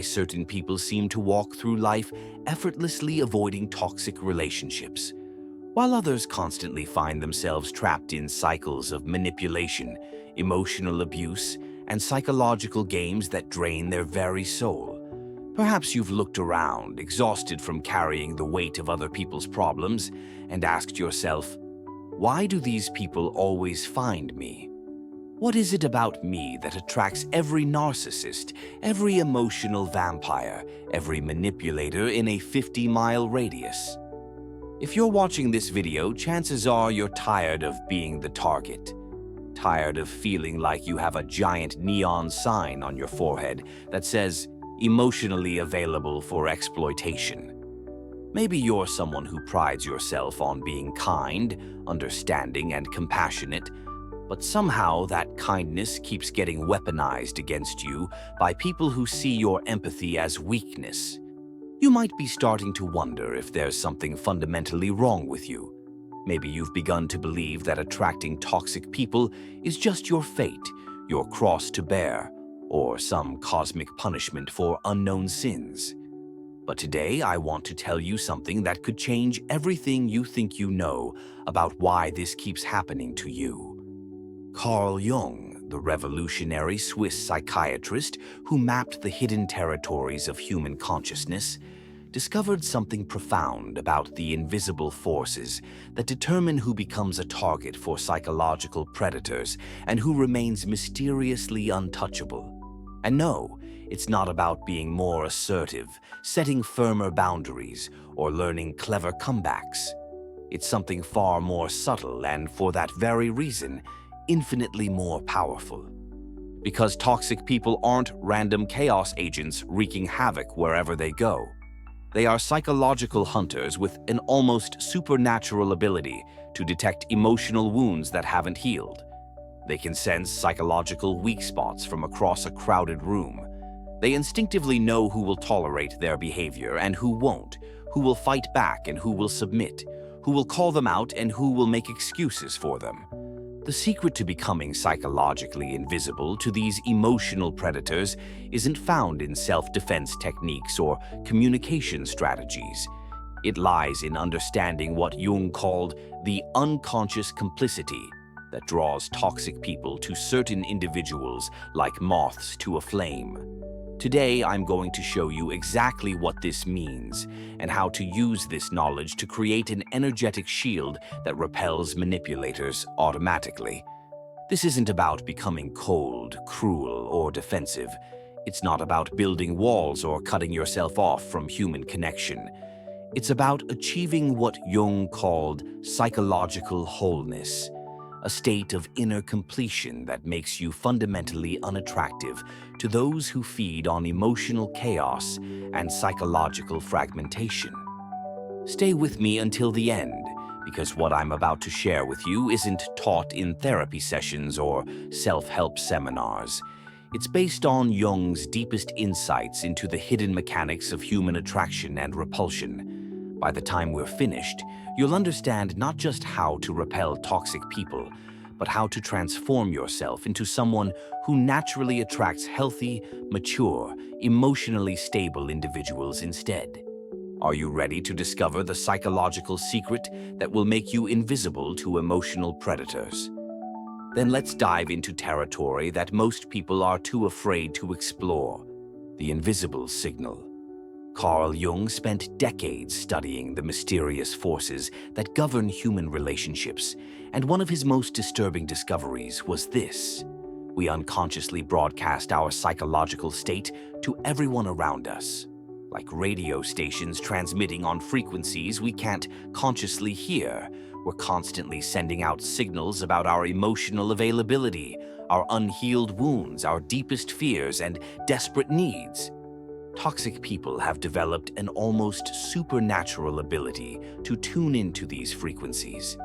Certain people seem to walk through life effortlessly avoiding toxic relationships, while others constantly find themselves trapped in cycles of manipulation, emotional abuse, and psychological games that drain their very soul. Perhaps you've looked around, exhausted from carrying the weight of other people's problems, and asked yourself, why do these people always find me? What is it about me that attracts every narcissist, every emotional vampire, every manipulator in a 50-mile radius? If you're watching this video, chances are you're tired of being the target. Tired of feeling like you have a giant neon sign on your forehead that says, emotionally available for exploitation. Maybe you're someone who prides yourself on being kind, understanding, and compassionate, but somehow that kindness keeps getting weaponized against you by people who see your empathy as weakness. You might be starting to wonder if there's something fundamentally wrong with you. Maybe you've begun to believe that attracting toxic people is just your fate, your cross to bear, or some cosmic punishment for unknown sins. But today I want to tell you something that could change everything you think you know about why this keeps happening to you. Carl Jung, the revolutionary Swiss psychiatrist who mapped the hidden territories of human consciousness, discovered something profound about the invisible forces that determine who becomes a target for psychological predators and who remains mysteriously untouchable. And no, it's not about being more assertive, setting firmer boundaries, or learning clever comebacks. It's something far more subtle and, for that very reason, infinitely more powerful. Because toxic people aren't random chaos agents wreaking havoc wherever they go. They are psychological hunters with an almost supernatural ability to detect emotional wounds that haven't healed. They can sense psychological weak spots from across a crowded room. They instinctively know who will tolerate their behavior and who won't, who will fight back and who will submit, who will call them out and who will make excuses for them. The secret to becoming psychologically invisible to these emotional predators isn't found in self-defense techniques or communication strategies. It lies in understanding what Jung called the unconscious complicity that draws toxic people to certain individuals like moths to a flame. Today, I'm going to show you exactly what this means and how to use this knowledge to create an energetic shield that repels manipulators automatically. This isn't about becoming cold, cruel, or defensive. It's not about building walls or cutting yourself off from human connection. It's about achieving what Jung called psychological wholeness, a state of inner completion that makes you fundamentally unattractive to those who feed on emotional chaos and psychological fragmentation. Stay with me until the end, because what I'm about to share with you isn't taught in therapy sessions or self-help seminars. It's based on Jung's deepest insights into the hidden mechanics of human attraction and repulsion. By the time we're finished, you'll understand not just how to repel toxic people, but how to transform yourself into someone who naturally attracts healthy, mature, emotionally stable individuals instead. Are you ready to discover the psychological secret that will make you invisible to emotional predators? Then let's dive into territory that most people are too afraid to explore: the invisible signal. Carl Jung spent decades studying the mysterious forces that govern human relationships, and one of his most disturbing discoveries was this: we unconsciously broadcast our psychological state to everyone around us. Like radio stations transmitting on frequencies we can't consciously hear, we're constantly sending out signals about our emotional availability, our unhealed wounds, our deepest fears, and desperate needs. Toxic people have developed an almost supernatural ability to tune into these frequencies.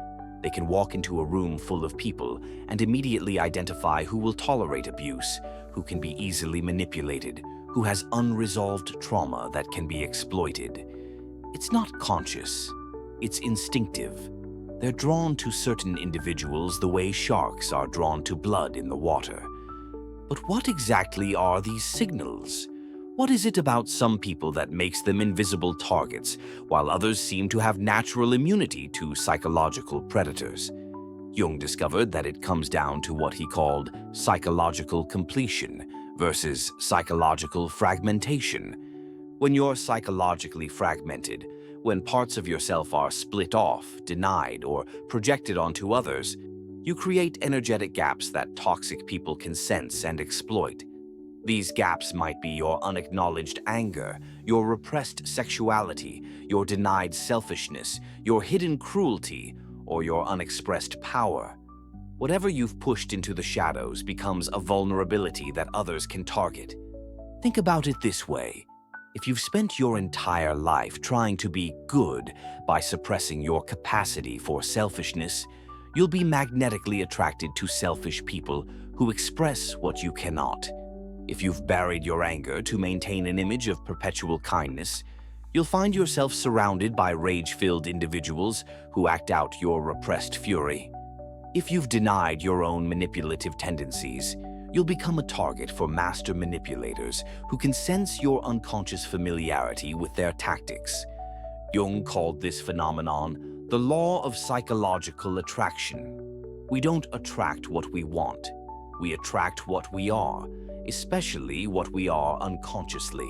They can walk into a room full of people and immediately identify who will tolerate abuse, who can be easily manipulated, who has unresolved trauma that can be exploited. It's not conscious, it's instinctive. They're drawn to certain individuals the way sharks are drawn to blood in the water. But what exactly are these signals? What is it about some people that makes them invisible targets, while others seem to have natural immunity to psychological predators? Jung discovered that it comes down to what he called psychological completion versus psychological fragmentation. When you're psychologically fragmented, when parts of yourself are split off, denied, or projected onto others, you create energetic gaps that toxic people can sense and exploit. These gaps might be your unacknowledged anger, your repressed sexuality, your denied selfishness, your hidden cruelty, or your unexpressed power. Whatever you've pushed into the shadows becomes a vulnerability that others can target. Think about it this way. If you've spent your entire life trying to be good by suppressing your capacity for selfishness, you'll be magnetically attracted to selfish people who express what you cannot. If you've buried your anger to maintain an image of perpetual kindness, you'll find yourself surrounded by rage-filled individuals who act out your repressed fury. If you've denied your own manipulative tendencies, you'll become a target for master manipulators who can sense your unconscious familiarity with their tactics. Jung called this phenomenon the law of psychological attraction. We don't attract what we want. We attract what we are, especially what we are unconsciously.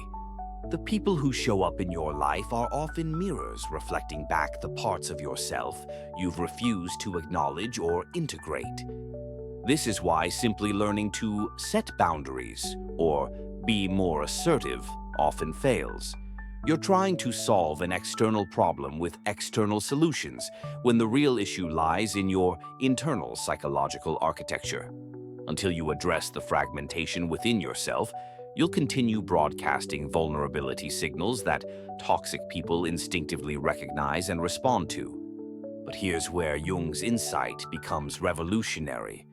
The people who show up in your life are often mirrors reflecting back the parts of yourself you've refused to acknowledge or integrate. This is why simply learning to set boundaries or be more assertive often fails. You're trying to solve an external problem with external solutions when the real issue lies in your internal psychological architecture. Until you address the fragmentation within yourself, you'll continue broadcasting vulnerability signals that toxic people instinctively recognize and respond to. But here's where Jung's insight becomes revolutionary.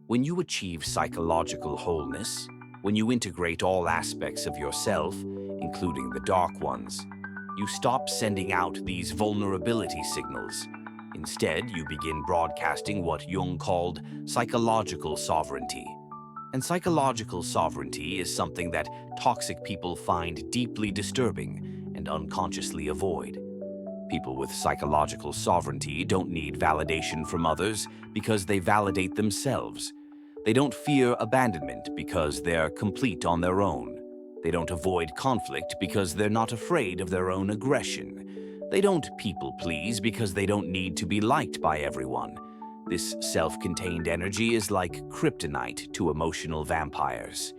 When you achieve psychological wholeness, when you integrate all aspects of yourself, including the dark ones, you stop sending out these vulnerability signals. Instead, you begin broadcasting what Jung called psychological sovereignty. And psychological sovereignty is something that toxic people find deeply disturbing and unconsciously avoid. People with psychological sovereignty don't need validation from others because they validate themselves. They don't fear abandonment because they're complete on their own. They don't avoid conflict because they're not afraid of their own aggression. They don't people please because they don't need to be liked by everyone. This self-contained energy is like kryptonite to emotional vampires.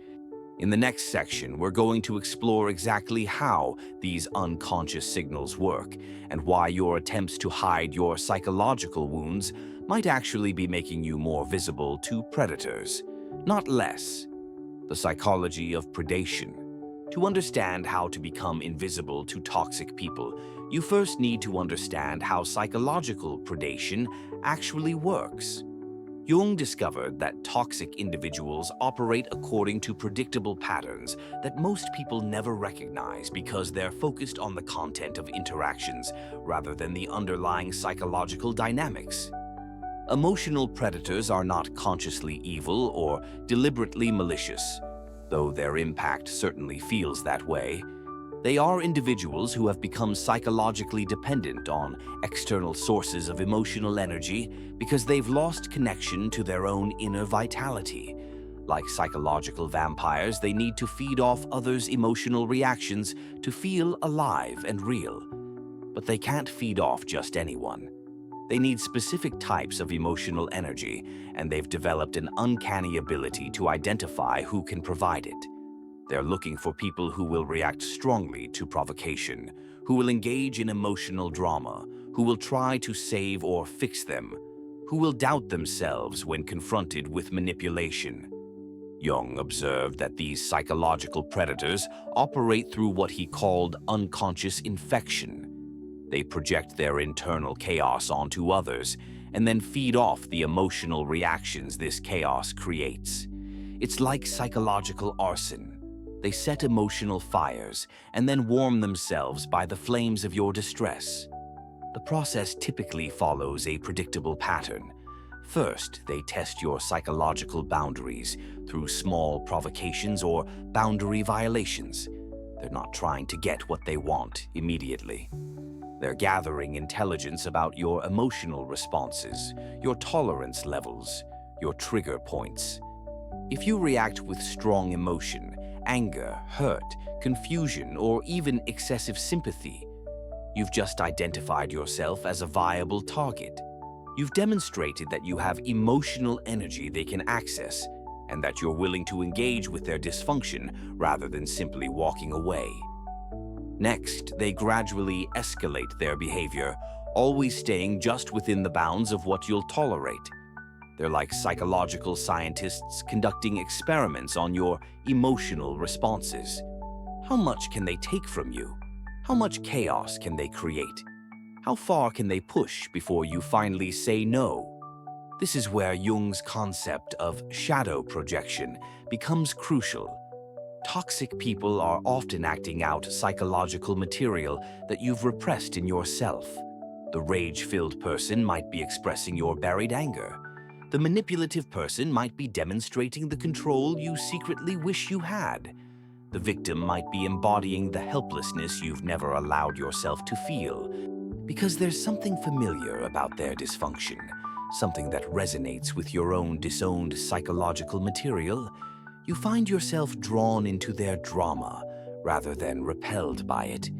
In the next section, we're going to explore exactly how these unconscious signals work and why your attempts to hide your psychological wounds might actually be making you more visible to predators, not less. The psychology of predation. To understand how to become invisible to toxic people, you first need to understand how psychological predation actually works. Jung discovered that toxic individuals operate according to predictable patterns that most people never recognize because they're focused on the content of interactions rather than the underlying psychological dynamics. Emotional predators are not consciously evil or deliberately malicious, though their impact certainly feels that way. They are individuals who have become psychologically dependent on external sources of emotional energy because they've lost connection to their own inner vitality. Like psychological vampires, they need to feed off others' emotional reactions to feel alive and real. But they can't feed off just anyone. They need specific types of emotional energy, and they've developed an uncanny ability to identify who can provide it. They're looking for people who will react strongly to provocation, who will engage in emotional drama, who will try to save or fix them, who will doubt themselves when confronted with manipulation. Jung observed that these psychological predators operate through what he called unconscious infection. They project their internal chaos onto others and then feed off the emotional reactions this chaos creates. It's like psychological arson. They set emotional fires and then warm themselves by the flames of your distress. The process typically follows a predictable pattern. First, they test your psychological boundaries through small provocations or boundary violations. They're not trying to get what they want immediately. They're gathering intelligence about your emotional responses, your tolerance levels, your trigger points. If you react with strong emotion, anger, hurt, confusion, or even excessive sympathy, you've just identified yourself as a viable target. You've demonstrated that you have emotional energy they can access and that you're willing to engage with their dysfunction rather than simply walking away. Next, they gradually escalate their behavior, always staying just within the bounds of what you'll tolerate. They're like psychological scientists conducting experiments on your emotional responses. How much can they take from you? How much chaos can they create? How far can they push before you finally say no? This is where Jung's concept of shadow projection becomes crucial. Toxic people are often acting out psychological material that you've repressed in yourself. The rage-filled person might be expressing your buried anger. The manipulative person might be demonstrating the control you secretly wish you had. The victim might be embodying the helplessness you've never allowed yourself to feel. Because there's something familiar about their dysfunction, something that resonates with your own disowned psychological material, you find yourself drawn into their drama rather than repelled by it.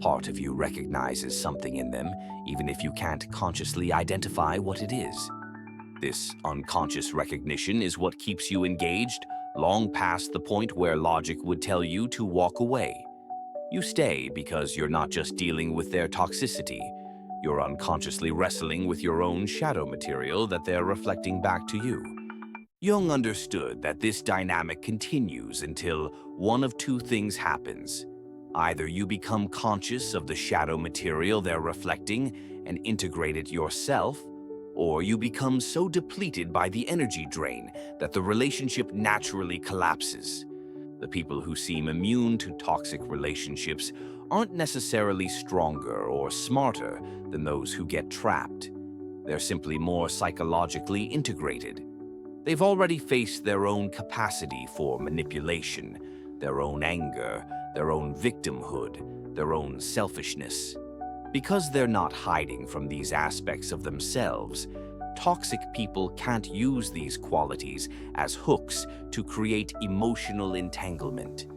Part of you recognizes something in them, even if you can't consciously identify what it is. This unconscious recognition is what keeps you engaged long past the point where logic would tell you to walk away. You stay because you're not just dealing with their toxicity, you're unconsciously wrestling with your own shadow material that they're reflecting back to you. Jung understood that this dynamic continues until one of two things happens. Either you become conscious of the shadow material they're reflecting and integrate it yourself, or you become so depleted by the energy drain that the relationship naturally collapses. The people who seem immune to toxic relationships aren't necessarily stronger or smarter than those who get trapped. They're simply more psychologically integrated. They've already faced their own capacity for manipulation, their own anger, their own victimhood, their own selfishness. Because they're not hiding from these aspects of themselves, toxic people can't use these qualities as hooks to create emotional entanglement.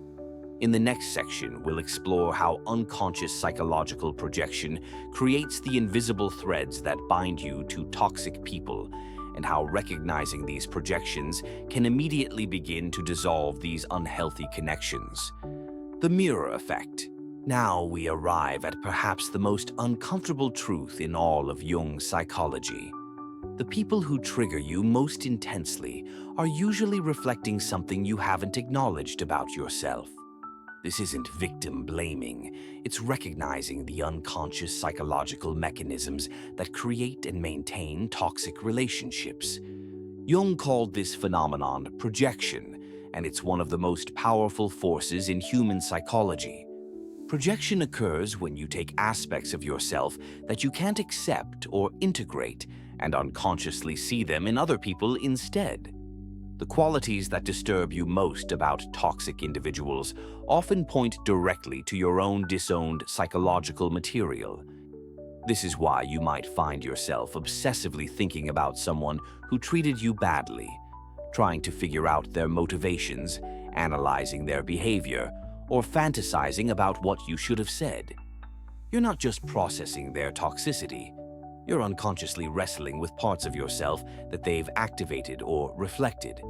In the next section, we'll explore how unconscious psychological projection creates the invisible threads that bind you to toxic people, and how recognizing these projections can immediately begin to dissolve these unhealthy connections. The mirror effect. Now we arrive at perhaps the most uncomfortable truth in all of Jung's psychology. The people who trigger you most intensely are usually reflecting something you haven't acknowledged about yourself. This isn't victim blaming, it's recognizing the unconscious psychological mechanisms that create and maintain toxic relationships. Jung called this phenomenon projection, and it's one of the most powerful forces in human psychology. Projection occurs when you take aspects of yourself that you can't accept or integrate and unconsciously see them in other people instead. The qualities that disturb you most about toxic individuals often point directly to your own disowned psychological material. This is why you might find yourself obsessively thinking about someone who treated you badly, trying to figure out their motivations, analyzing their behavior, or fantasizing about what you should have said. You're not just processing their toxicity, you're unconsciously wrestling with parts of yourself that they've activated or reflected.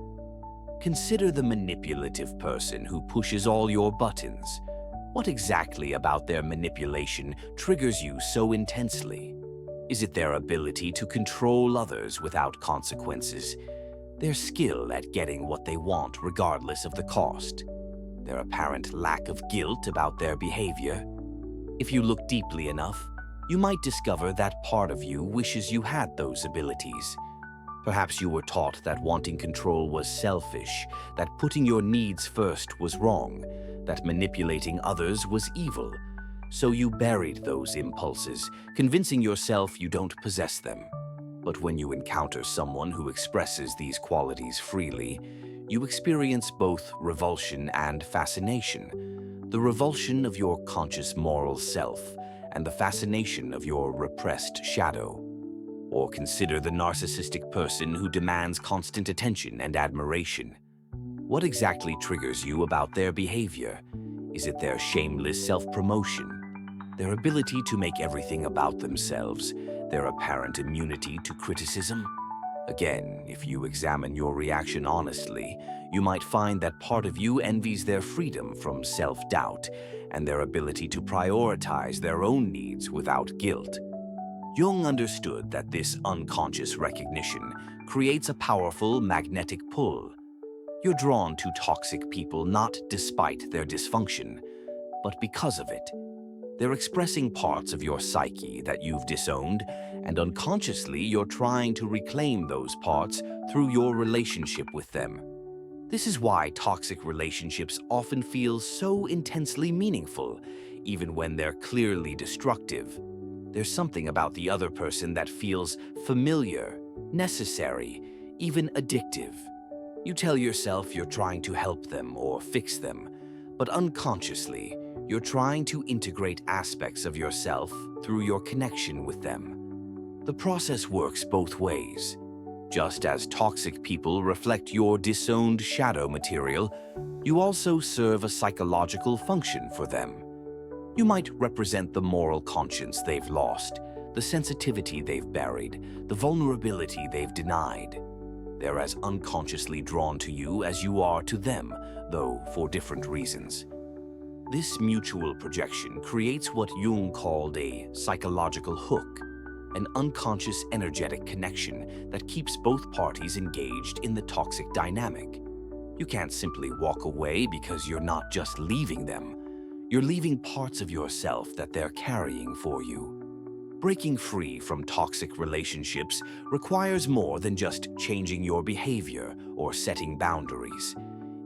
Consider the manipulative person who pushes all your buttons. What exactly about their manipulation triggers you so intensely? Is it their ability to control others without consequences? Their skill at getting what they want regardless of the cost? Their apparent lack of guilt about their behavior? If you look deeply enough, you might discover that part of you wishes you had those abilities. Perhaps you were taught that wanting control was selfish, that putting your needs first was wrong, that manipulating others was evil. So you buried those impulses, convincing yourself you don't possess them. But when you encounter someone who expresses these qualities freely, you experience both revulsion and fascination. the revulsion of your conscious moral self, and the fascination of your repressed shadow. Or consider the narcissistic person who demands constant attention and admiration. What exactly triggers you about their behavior? Is it their shameless self-promotion, their ability to make everything about themselves, their apparent immunity to criticism? Again, if you examine your reaction honestly, you might find that part of you envies their freedom from self-doubt and their ability to prioritize their own needs without guilt. Jung understood that this unconscious recognition creates a powerful magnetic pull. You're drawn to toxic people not despite their dysfunction, but because of it. They're expressing parts of your psyche that you've disowned, and unconsciously you're trying to reclaim those parts through your relationship with them. This is why toxic relationships often feel so intensely meaningful, even when they're clearly destructive. There's something about the other person that feels familiar, necessary, even addictive. You tell yourself you're trying to help them or fix them, but unconsciously, you're trying to integrate aspects of yourself through your connection with them. The process works both ways. Just as toxic people reflect your disowned shadow material, you also serve a psychological function for them. You might represent the moral conscience they've lost, the sensitivity they've buried, the vulnerability they've denied. They're as unconsciously drawn to you as you are to them, though for different reasons. This mutual projection creates what Jung called a psychological hook, an unconscious energetic connection that keeps both parties engaged in the toxic dynamic. You can't simply walk away because you're not just leaving them. You're leaving parts of yourself that they're carrying for you. Breaking free from toxic relationships requires more than just changing your behavior or setting boundaries.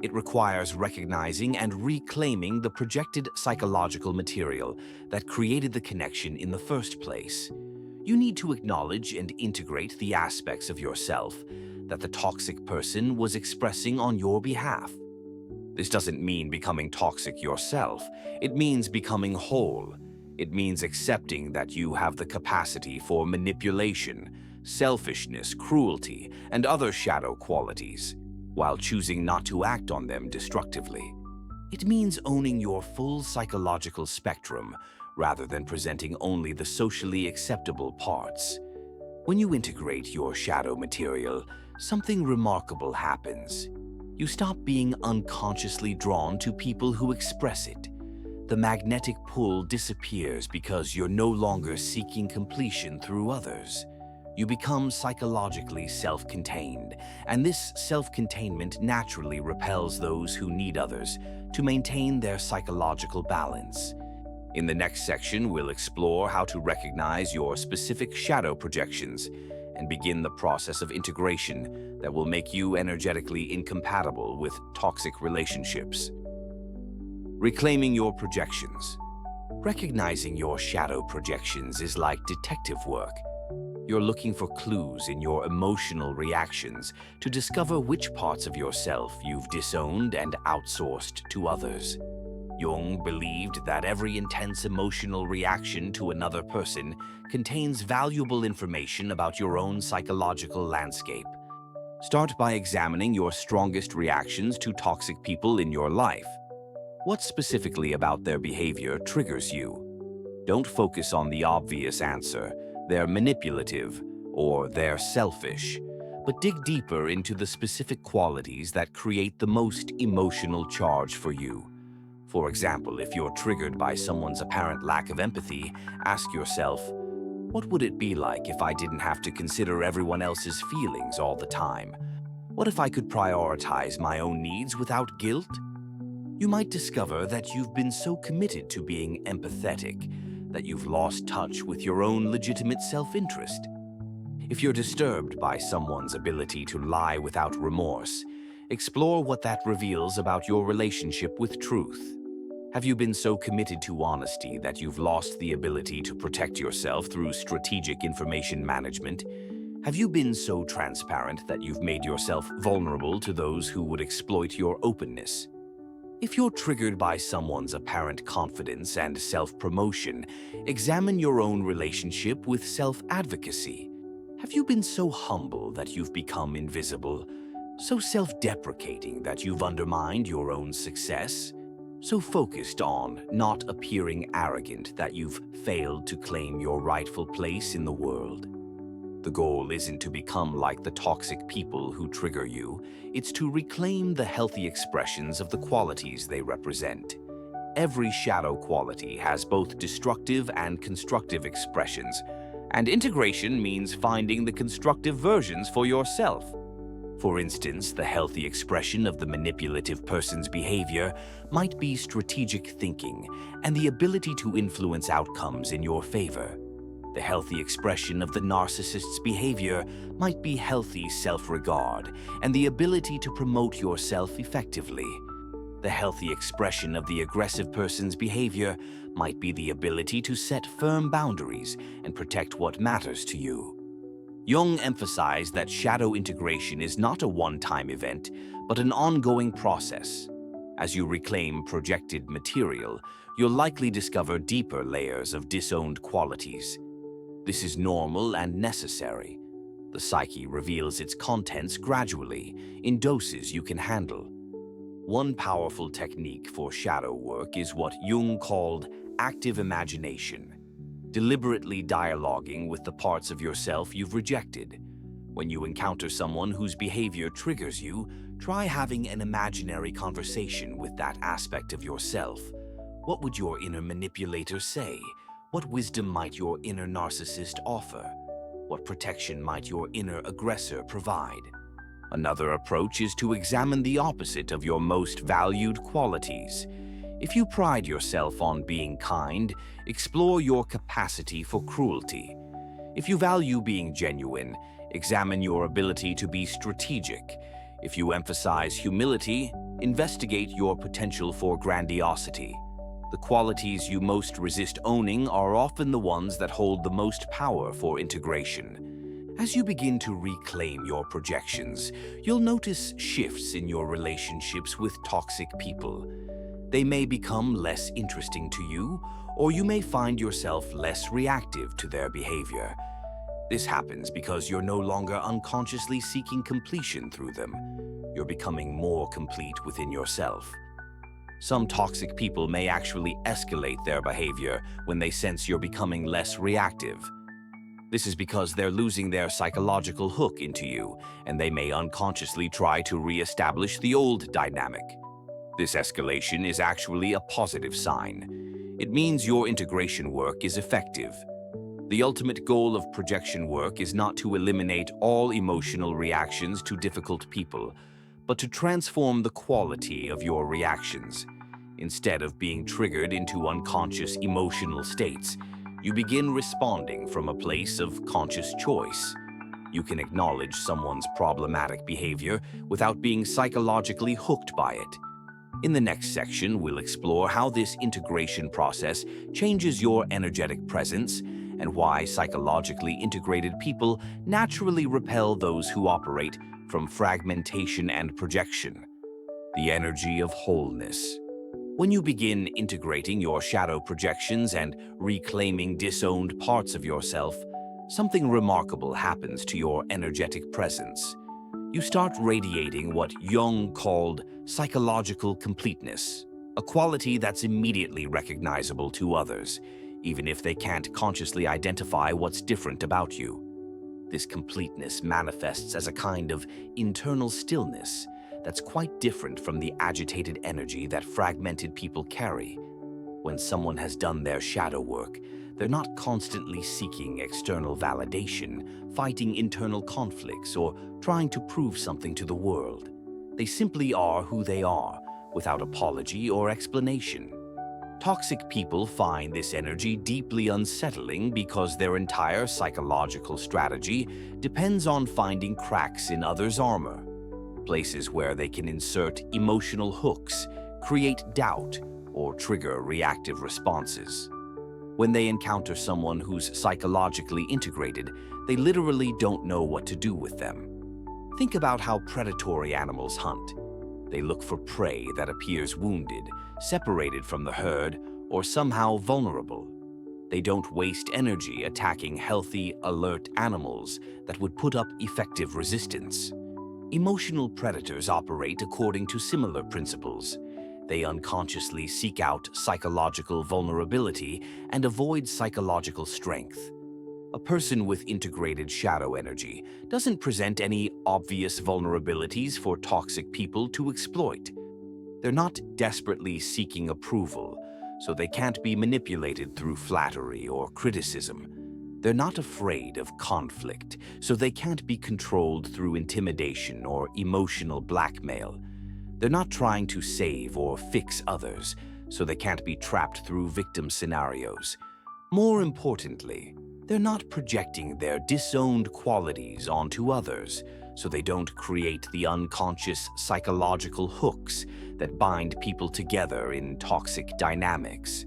It requires recognizing and reclaiming the projected psychological material that created the connection in the first place. You need to acknowledge and integrate the aspects of yourself that the toxic person was expressing on your behalf. This doesn't mean becoming toxic yourself. It means becoming whole. It means accepting that you have the capacity for manipulation, selfishness, cruelty, and other shadow qualities, while choosing not to act on them destructively. It means owning your full psychological spectrum rather than presenting only the socially acceptable parts. When you integrate your shadow material, something remarkable happens. You stop being unconsciously drawn to people who express it. The magnetic pull disappears because you're no longer seeking completion through others. You become psychologically self-contained, and this self-containment naturally repels those who need others to maintain their psychological balance. In the next section, we'll explore how to recognize your specific shadow projections and begin the process of integration that will make you energetically incompatible with toxic relationships. Reclaiming your projections. Recognizing your shadow projections is like detective work. You're looking for clues in your emotional reactions to discover which parts of yourself you've disowned and outsourced to others. Jung believed that every intense emotional reaction to another person contains valuable information about your own psychological landscape. Start by examining your strongest reactions to toxic people in your life. What specifically about their behavior triggers you? Don't focus on the obvious answer. They're manipulative, or they're selfish, but dig deeper into the specific qualities that create the most emotional charge for you. For example, if you're triggered by someone's apparent lack of empathy, ask yourself, what would it be like if I didn't have to consider everyone else's feelings all the time? What if I could prioritize my own needs without guilt? You might discover that you've been so committed to being empathetic that you've lost touch with your own legitimate self-interest. If you're disturbed by someone's ability to lie without remorse, explore what that reveals about your relationship with truth. Have you been so committed to honesty that you've lost the ability to protect yourself through strategic information management? Have you been so transparent that you've made yourself vulnerable to those who would exploit your openness? If you're triggered by someone's apparent confidence and self-promotion, examine your own relationship with self-advocacy. Have you been so humble that you've become invisible? So self-deprecating that you've undermined your own success? So focused on not appearing arrogant that you've failed to claim your rightful place in the world? The goal isn't to become like the toxic people who trigger you. It's to reclaim the healthy expressions of the qualities they represent. Every shadow quality has both destructive and constructive expressions, and integration means finding the constructive versions for yourself. For instance, the healthy expression of the manipulative person's behavior might be strategic thinking and the ability to influence outcomes in your favor. The healthy expression of the narcissist's behavior might be healthy self-regard and the ability to promote yourself effectively. The healthy expression of the aggressive person's behavior might be the ability to set firm boundaries and protect what matters to you. Jung emphasized that shadow integration is not a one-time event, but an ongoing process. As you reclaim projected material, you'll likely discover deeper layers of disowned qualities. This is normal and necessary. The psyche reveals its contents gradually, in doses you can handle. One powerful technique for shadow work is what Jung called active imagination, deliberately dialoguing with the parts of yourself you've rejected. When you encounter someone whose behavior triggers you, try having an imaginary conversation with that aspect of yourself. What would your inner manipulator say? What wisdom might your inner narcissist offer? What protection might your inner aggressor provide? Another approach is to examine the opposite of your most valued qualities. If you pride yourself on being kind, explore your capacity for cruelty. If you value being genuine, examine your ability to be strategic. If you emphasize humility, investigate your potential for grandiosity. The qualities you most resist owning are often the ones that hold the most power for integration. As you begin to reclaim your projections, you'll notice shifts in your relationships with toxic people. They may become less interesting to you, or you may find yourself less reactive to their behavior. This happens because you're no longer unconsciously seeking completion through them. You're becoming more complete within yourself. Some toxic people may actually escalate their behavior when they sense you're becoming less reactive. This is because they're losing their psychological hook into you, and they may unconsciously try to re-establish the old dynamic. This escalation is actually a positive sign. It means your integration work is effective. The ultimate goal of projection work is not to eliminate all emotional reactions to difficult people, but to transform the quality of your reactions. Instead of being triggered into unconscious emotional states, you begin responding from a place of conscious choice. You can acknowledge someone's problematic behavior without being psychologically hooked by it. In the next section, we'll explore how this integration process changes your energetic presence and why psychologically integrated people naturally repel those who operate from fragmentation and projection. The energy of wholeness. When you begin integrating your shadow projections and reclaiming disowned parts of yourself, something remarkable happens to your energetic presence. You start radiating what Jung called psychological completeness, a quality that's immediately recognizable to others, even if they can't consciously identify what's different about you. This completeness manifests as a kind of internal stillness that's quite different from the agitated energy that fragmented people carry. When someone has done their shadow work, they're not constantly seeking external validation, fighting internal conflicts, or trying to prove something to the world. They simply are who they are, without apology or explanation. Toxic people find this energy deeply unsettling because their entire psychological strategy depends on finding cracks in others' armor, places where they can insert emotional hooks, create doubt, or trigger reactive responses. When they encounter someone who's psychologically integrated, they literally don't know what to do with them. Think about how predatory animals hunt. They look for prey that appears wounded, separated from the herd, or somehow vulnerable. They don't waste energy attacking healthy, alert animals that would put up effective resistance. Emotional predators operate according to similar principles. They unconsciously seek out psychological vulnerability and avoid psychological strength. A person with integrated shadow energy doesn't present any obvious vulnerabilities for toxic people to exploit. They're not desperately seeking approval, so they can't be manipulated through flattery or criticism. They're not afraid of conflict, so they can't be controlled through intimidation or emotional blackmail. They're not trying to save or fix others, so they can't be trapped through victim scenarios. More importantly, they're not projecting their disowned qualities onto others, so they don't create the unconscious psychological hooks that bind people together in toxic dynamics.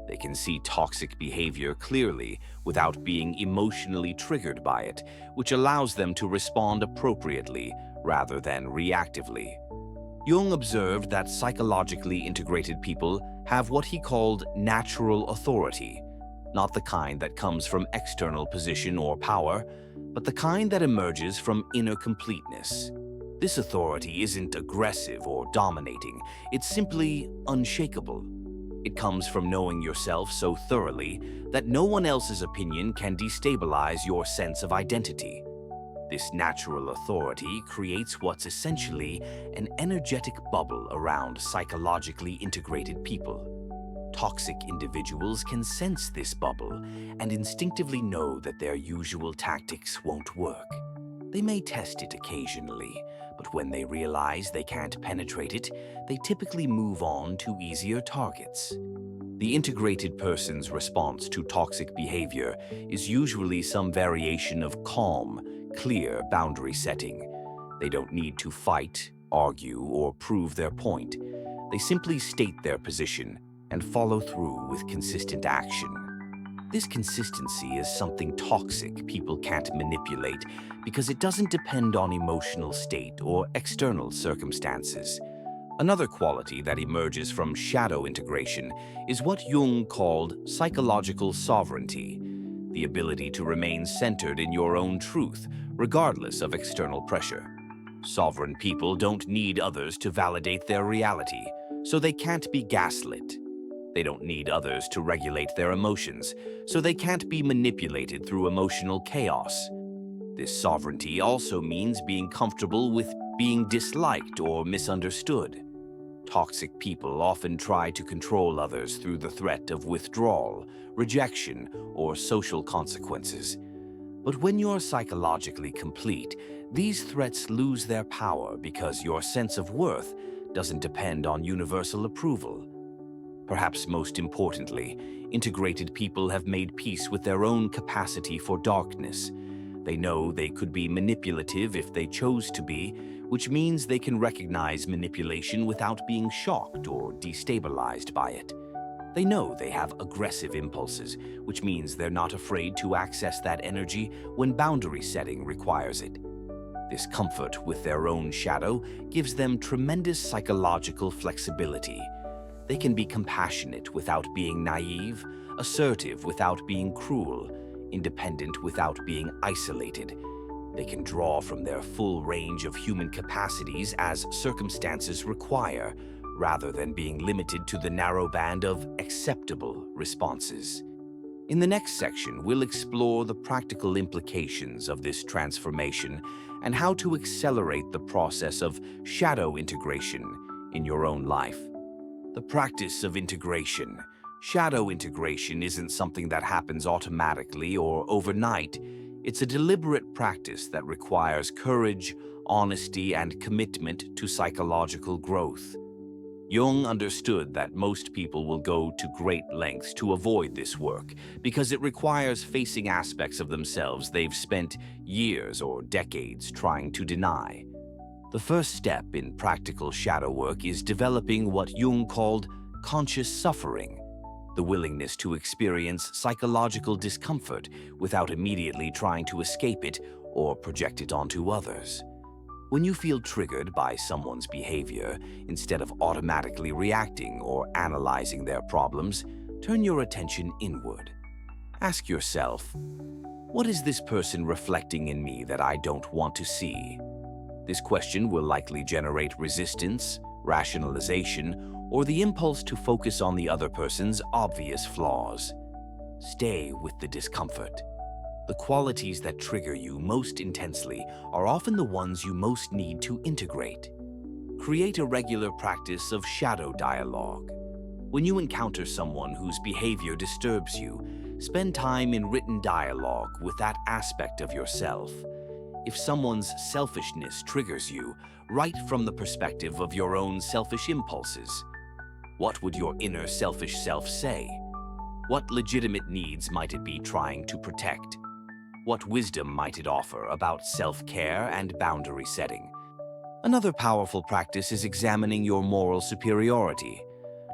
They can see toxic behavior clearly without being emotionally triggered by it, which allows them to respond appropriately rather than reactively. Jung observed that psychologically integrated people have what he called natural authority, not the kind that comes from external position or power, but the kind that emerges from inner completeness. This authority isn't aggressive or dominating, it's simply unshakable. It comes from knowing yourself so thoroughly that no one else's opinion can destabilize your sense of identity. This natural authority creates what's essentially an energetic bubble around psychologically integrated people. Toxic individuals can sense this bubble and instinctively know that their usual tactics won't work. They may test it occasionally, but when they realize they can't penetrate it, they typically move on to easier targets. The integrated person's response to toxic behavior is usually some variation of calm, clear boundary setting. They don't need to fight, argue, or prove their point. They simply state their position and follow through with consistent action. This consistency is something toxic people can't manipulate because it doesn't depend on emotional state or external circumstances. Another quality that emerges from shadow integration is what Jung called psychological sovereignty, the ability to remain centered in your own truth, regardless of external pressure. Sovereign people don't need others to validate their reality, so they can't be gaslit. They don't need others to regulate their emotions, so they can't be manipulated through emotional chaos. This sovereignty also means being comfortable with being disliked or misunderstood. Toxic people often try to control others through the threat of withdrawal, rejection, or social consequences. But when you're psychologically complete, these threats lose their power because your sense of worth doesn't depend on universal approval. Perhaps most importantly, integrated people have made peace with their own capacity for darkness. They know they could be manipulative if they chose to be, which means they can recognize manipulation without being shocked or destabilized by it. They know they have aggressive impulses, which means they're not afraid to access that energy when boundary setting requires it. This comfort with their own shadow gives them tremendous psychological flexibility. They can be compassionate without being naive, assertive without being cruel, independent without being isolated. They can draw from their full range of human capacities as circumstances require, rather than being limited to the narrow band of acceptable responses. In the next section, we'll explore the practical implications of this transformation and how to accelerate the process of shadow integration in your own life. The practice of integration. Shadow integration isn't something that happens automatically or overnight. It's a deliberate practice that requires courage, honesty, and commitment to psychological growth. Jung understood that most people will go to great lengths to avoid this work because it requires facing aspects of themselves they've spent years or decades trying to deny. The first step in practical shadow work is developing what Jung called conscious suffering, the willingness to experience psychological discomfort without immediately trying to escape it or project it onto others. When you feel triggered by someone's behavior, instead of automatically reacting or analyzing their problems, turn your attention inward. Ask yourself, what is this person reflecting in me that I don't want to see? This question will likely generate resistance, rationalization, or the impulse to focus on the other person's obvious flaws. Stay with the discomfort. The qualities that trigger you most intensely are often the ones you most need to integrate. Create a regular practice of shadow dialogue. When you encounter someone whose behavior disturbs you, spend time in written dialogue with that aspect of yourself. If someone's selfishness triggers you, write from the perspective of your own selfish impulses. What would your inner selfish self say? What legitimate needs might it be trying to protect? What wisdom might it offer about self-care and boundary setting? Another powerful practice is examining your moral superiority.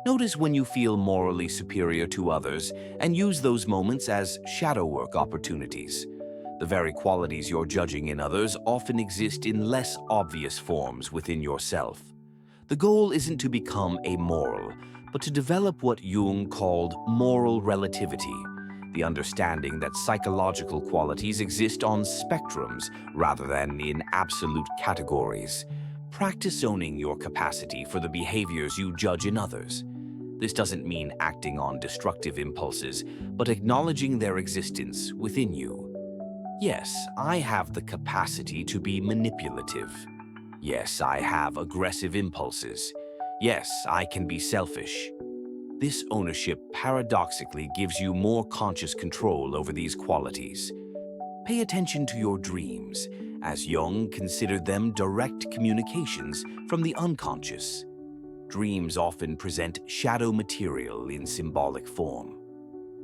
Notice when you feel morally superior to others and use those moments as shadow work opportunities. The very qualities you're judging in others often exist in less obvious forms within yourself. The goal isn't to become amoral, but to develop what Jung called moral relativity, the understanding that psychological qualities exist on spectrums rather than in absolute categories. Practice owning your capacity for the behaviors you judge in others. This doesn't mean acting on destructive impulses, but acknowledging their existence within you. Yes, I have the capacity to be manipulative. Yes, I have aggressive impulses. Yes, I can be selfish. This ownership paradoxically gives you more conscious control over these qualities. Pay attention to your dreams, as Jung considered them direct communications from the unconscious. Dreams often present shadow material in symbolic form.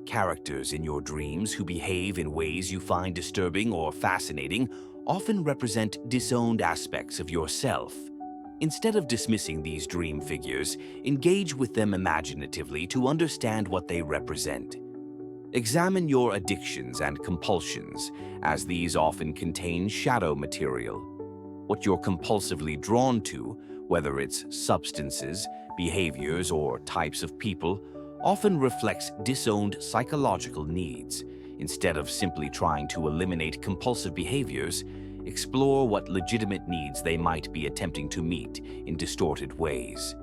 Characters in your dreams who behave in ways you find disturbing or fascinating often represent disowned aspects of yourself. Instead of dismissing these dream figures, engage with them imaginatively to understand what they represent. Examine your addictions and compulsions, as these often contain shadow material. What you're compulsively drawn to, whether it's substances, behaviors, or types of people, often reflects disowned psychological needs. Instead of simply trying to eliminate compulsive behaviors, explore what legitimate needs they might be attempting to meet in distorted ways.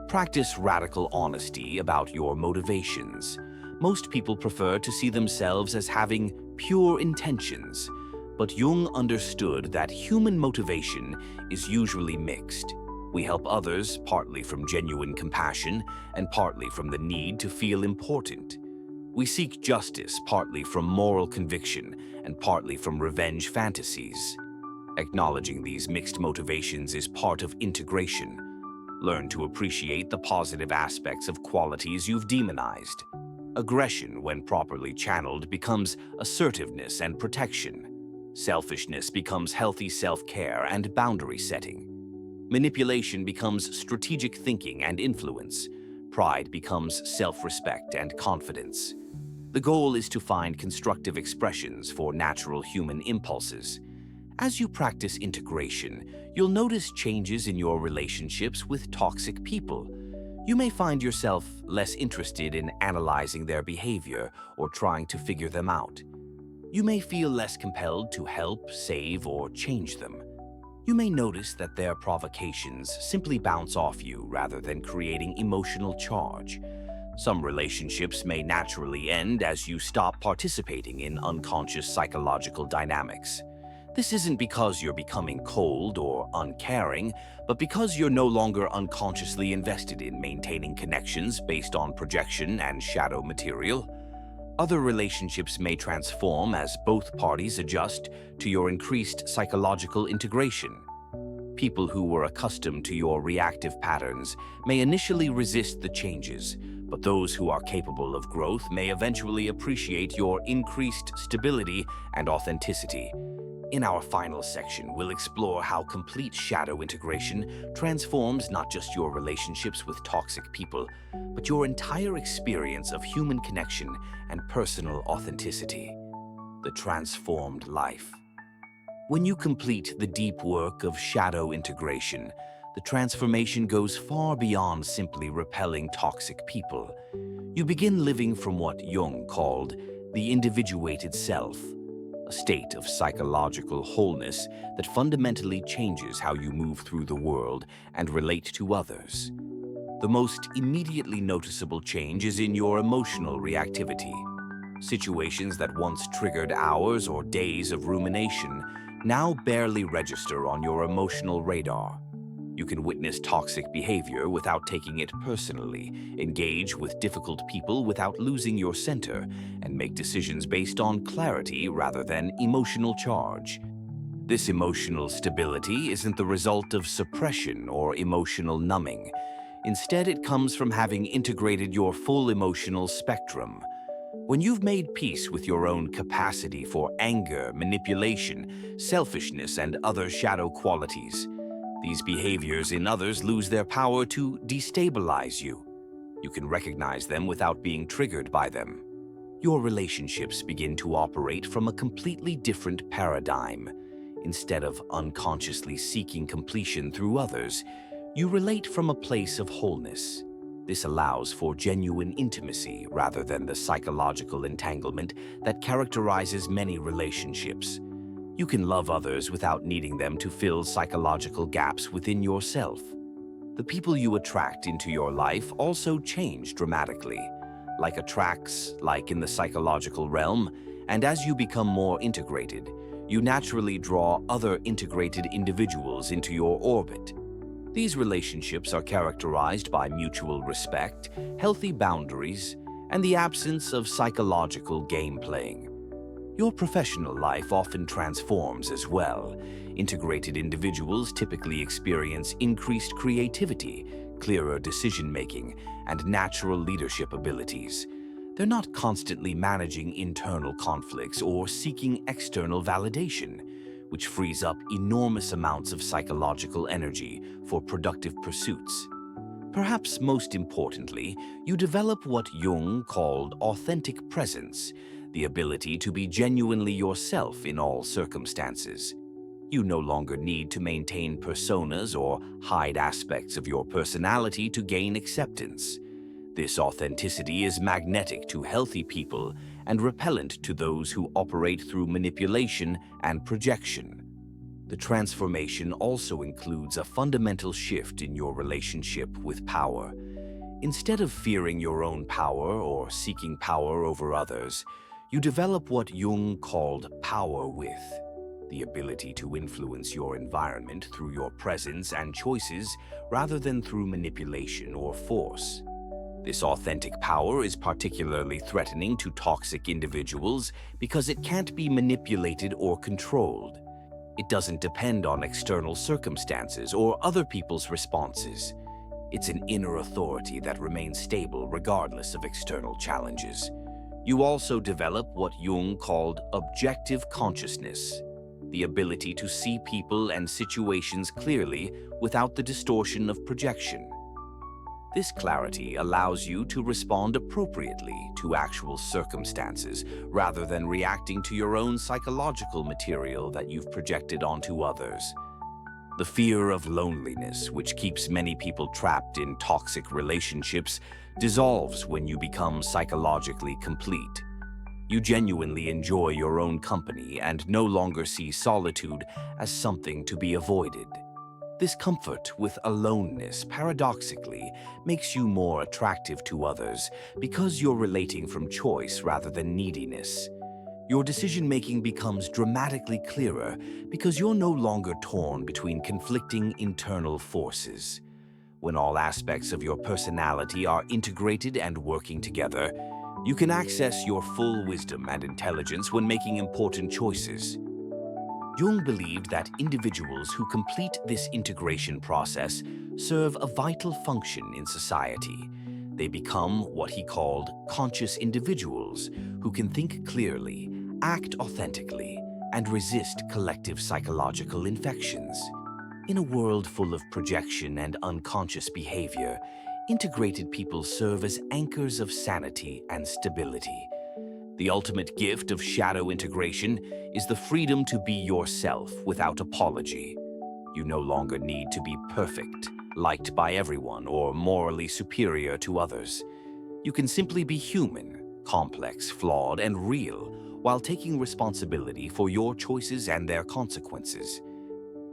Practice radical honesty about your motivations. Most people prefer to see themselves as having pure intentions, but Jung understood that human motivation is usually mixed. We help others partly from genuine compassion and partly from the need to feel important. We seek justice partly from moral conviction and partly from revenge fantasies. Acknowledging these mixed motivations is part of integration. Learn to appreciate the positive aspects of qualities you've demonized. Aggression, when properly channeled, becomes assertiveness and protection. Selfishness becomes healthy self-care and boundary setting. Manipulation becomes strategic thinking and influence. Pride becomes self-respect and confidence. The goal is to find constructive expressions for natural human impulses. As you practice integration, you'll notice changes in your relationships with toxic people. You may find yourself less interested in analyzing their behavior or trying to figure them out. You may feel less compelled to help, save, or change them. You may notice that their provocations simply bounce off you rather than creating emotional charge. Some relationships may naturally end as you stop participating in unconscious psychological dynamics. This isn't because you're becoming cold or uncaring, but because you're no longer unconsciously invested in maintaining connections based on projection and shadow material. Other relationships may transform as both parties adjust to your increased psychological integration. People who were accustomed to your reactive patterns may initially resist the changes, but those who are capable of growth may eventually appreciate your increased stability and authenticity. In our final section, we'll explore how complete shadow integration transforms not just your relationships with toxic people, but your entire experience of human connection and personal authenticity. The transformed life. When you complete the deep work of shadow integration, the transformation goes far beyond simply repelling toxic people. You begin living from what Jung called the individuated self, a state of psychological wholeness that fundamentally changes how you move through the world and relate to others. The most immediately noticeable change is in your emotional reactivity. Situations that once triggered hours or days of rumination now barely register on your emotional radar. You can witness toxic behavior without taking it personally, engage with difficult people without losing your center, and make decisions based on clarity rather than emotional charge. This emotional stability isn't the result of suppression or emotional numbing. Instead, it comes from having integrated your full emotional spectrum. When you've made peace with your own capacity for anger, manipulation, selfishness, and other shadow qualities, these behaviors in others lose their power to destabilize you. You can recognize them without being triggered by them. Your relationships begin to operate from a completely different paradigm. Instead of unconsciously seeking completion through others, you relate from a place of wholeness. This allows for genuine intimacy rather than the psychological entanglement that characterizes many relationships. You can love others without needing them to fill psychological gaps within yourself. The people you attract into your life also change dramatically. Like attracts, like in the psychological realm, and as you become more integrated, you naturally draw other integrated individuals into your orbit. These relationships are characterized by mutual respect, healthy boundaries, and the absence of psychological game playing. Your professional life often transforms as well. Integrated individuals typically experience increased creativity, clearer decision-making, and natural leadership abilities. They're not constantly managing internal conflicts or seeking external validation, which frees up enormous amounts of psychological energy for productive pursuits. Perhaps most importantly, you develop what Jung called authentic presence, the ability to be genuinely yourself in all circumstances. You no longer need to maintain personas or hide aspects of your personality to gain acceptance. This authenticity is magnetic to healthy people and repellent to those who operate through manipulation and projection. The transformation also includes a fundamental shift in your relationship with power. Instead of fearing your own power or seeking power over others, you develop what Jung called power with, the ability to influence your environment through your presence and choices rather than through manipulation or force. This authentic power is particularly threatening to toxic individuals because it can't be manipulated or controlled. It doesn't depend on external circumstances or other people's responses. It's an inner authority that remains stable regardless of external challenges. You also develop what Jung called objective consciousness, the ability to see people and situations clearly without the distortion of projection. This clarity allows you to respond appropriately to actual circumstances rather than reacting to your own psychological material that you've projected onto others. The fear of loneliness, which keeps many people trapped in toxic relationships, dissolves when you become psychologically complete. You genuinely enjoy your own company and no longer see solitude as something to be avoided. This comfort with aloneness, paradoxically, makes you more attractive to others because you're relating from choice rather than neediness. Your decision-making becomes dramatically clearer because you're no longer torn between conflicting internal forces. When all aspects of your personality are integrated and working together, you can access your full wisdom and intelligence when making important choices. Jung believed that individuals who complete this integration process serve a vital function in society. They become what he called conscious individuals who can think clearly, act authentically, and resist collective psychological infections. In a world full of projection and unconscious behavior, integrated people serve as anchors of sanity and stability. The ultimate gift of shadow integration is the freedom to be yourself without apology. You no longer need to be perfect, liked by everyone, or morally superior to others. You can simply be human, complex, flawed, and real, while taking responsibility for your choices and their consequences.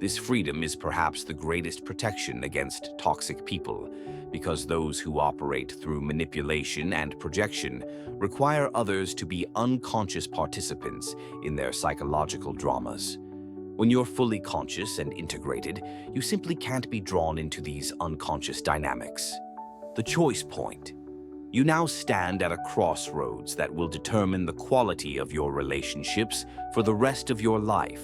This freedom is perhaps the greatest protection against toxic people, because those who operate through manipulation and projection require others to be unconscious participants in their psychological dramas. When you're fully conscious and integrated, you simply can't be drawn into these unconscious dynamics. The choice point. You now stand at a crossroads that will determine the quality of your relationships for the rest of your life.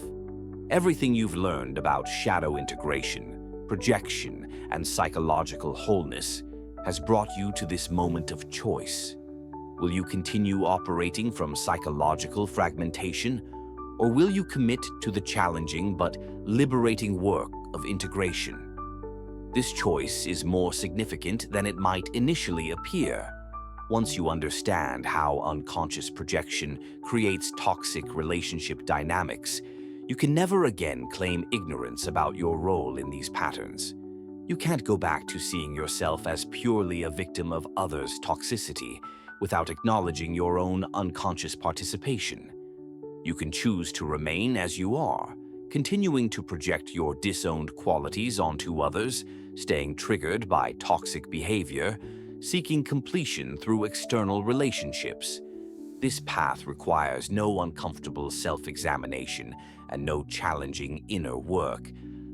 Everything you've learned about shadow integration, projection, and psychological wholeness has brought you to this moment of choice. Will you continue operating from psychological fragmentation, or will you commit to the challenging but liberating work of integration? This choice is more significant than it might initially appear. Once you understand how unconscious projection creates toxic relationship dynamics, you can never again claim ignorance about your role in these patterns. You can't go back to seeing yourself as purely a victim of others' toxicity without acknowledging your own unconscious participation. You can choose to remain as you are, continuing to project your disowned qualities onto others, staying triggered by toxic behavior, seeking completion through external relationships. This path requires no uncomfortable self-examination and no challenging inner work,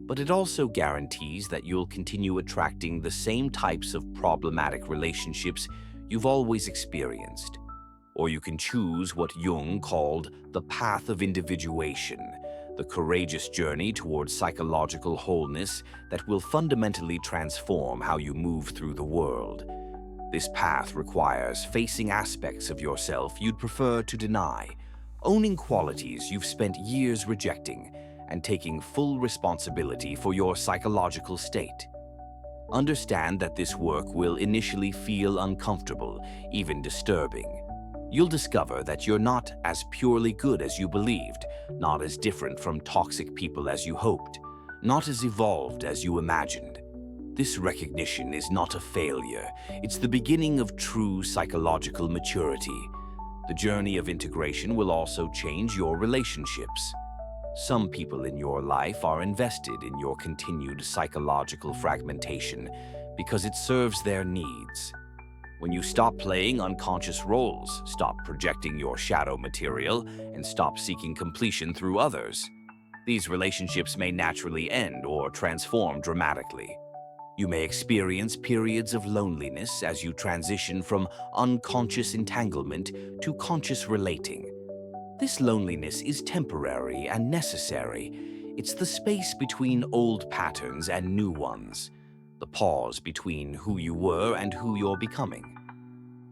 but it also guarantees that you'll continue attracting the same types of problematic relationships you've always experienced. Or you can choose what Jung called the path of individuation, the courageous journey towards psychological wholeness that will fundamentally transform how you move through the world. This path requires facing aspects of yourself you'd prefer to deny, owning qualities you've spent years rejecting, and taking full responsibility for your psychological state. Understand that this work will initially feel uncomfortable, even disturbing. You'll discover that you're not as purely good as you believed, not as different from toxic people as you hoped, not as evolved as you imagined. This recognition is not a failure. It's the beginning of true psychological maturity. The journey of integration will also change your relationships. Some people in your life are invested in your continued psychological fragmentation because it serves their needs. When you stop playing unconscious roles, stop projecting your shadow material, and stop seeking completion through others, these relationships may naturally end or transform dramatically. You may experience periods of loneliness as you transition from unconscious entanglement to conscious relating. This loneliness is temporary and necessary. It's the space between old patterns and new ones, the pause between who you were and who you're becoming.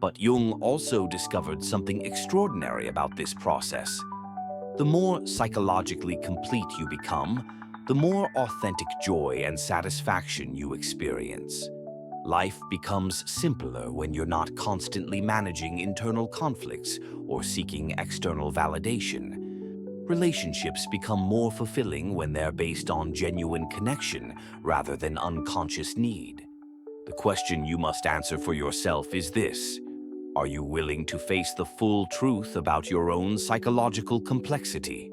But Jung also discovered something extraordinary about this process. The more psychologically complete you become, the more authentic joy and satisfaction you experience. Life becomes simpler when you're not constantly managing internal conflicts or seeking external validation. Relationships become more fulfilling when they're based on genuine connection rather than unconscious need. The question you must answer for yourself is this: are you willing to face the full truth about your own psychological complexity?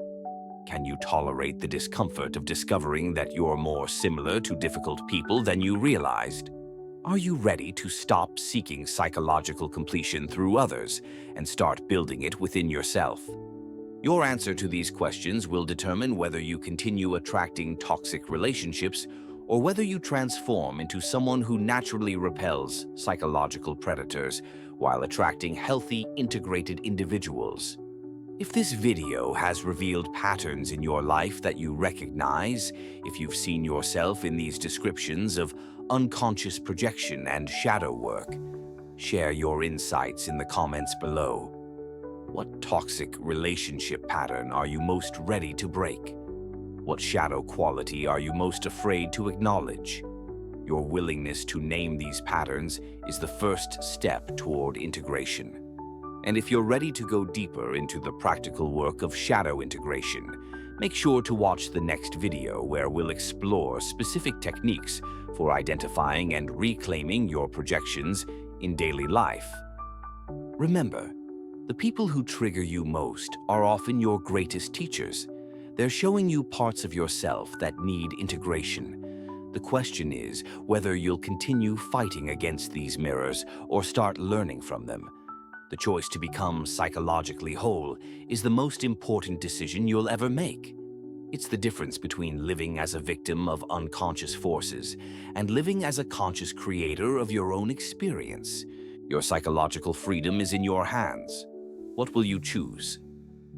Can you tolerate the discomfort of discovering that you're more similar to difficult people than you realized? Are you ready to stop seeking psychological completion through others and start building it within yourself? Your answer to these questions will determine whether you continue attracting toxic relationships or whether you transform into someone who naturally repels psychological predators while attracting healthy, integrated individuals. If this video has revealed patterns in your life that you recognize, if you've seen yourself in these descriptions of unconscious projection and shadow work, share your insights in the comments below. What toxic relationship pattern are you most ready to break? What shadow quality are you most afraid to acknowledge? Your willingness to name these patterns is the first step toward integration. And if you're ready to go deeper into the practical work of shadow integration, make sure to watch the next video where we'll explore specific techniques for identifying and reclaiming your projections in daily life. Remember, the people who trigger you most are often your greatest teachers. They're showing you parts of yourself that need integration. The question is whether you'll continue fighting against these mirrors or start learning from them. The choice to become psychologically whole is the most important decision you'll ever make. It's the difference between living as a victim of unconscious forces and living as a conscious creator of your own experience. Your psychological freedom is in your hands. What will you choose?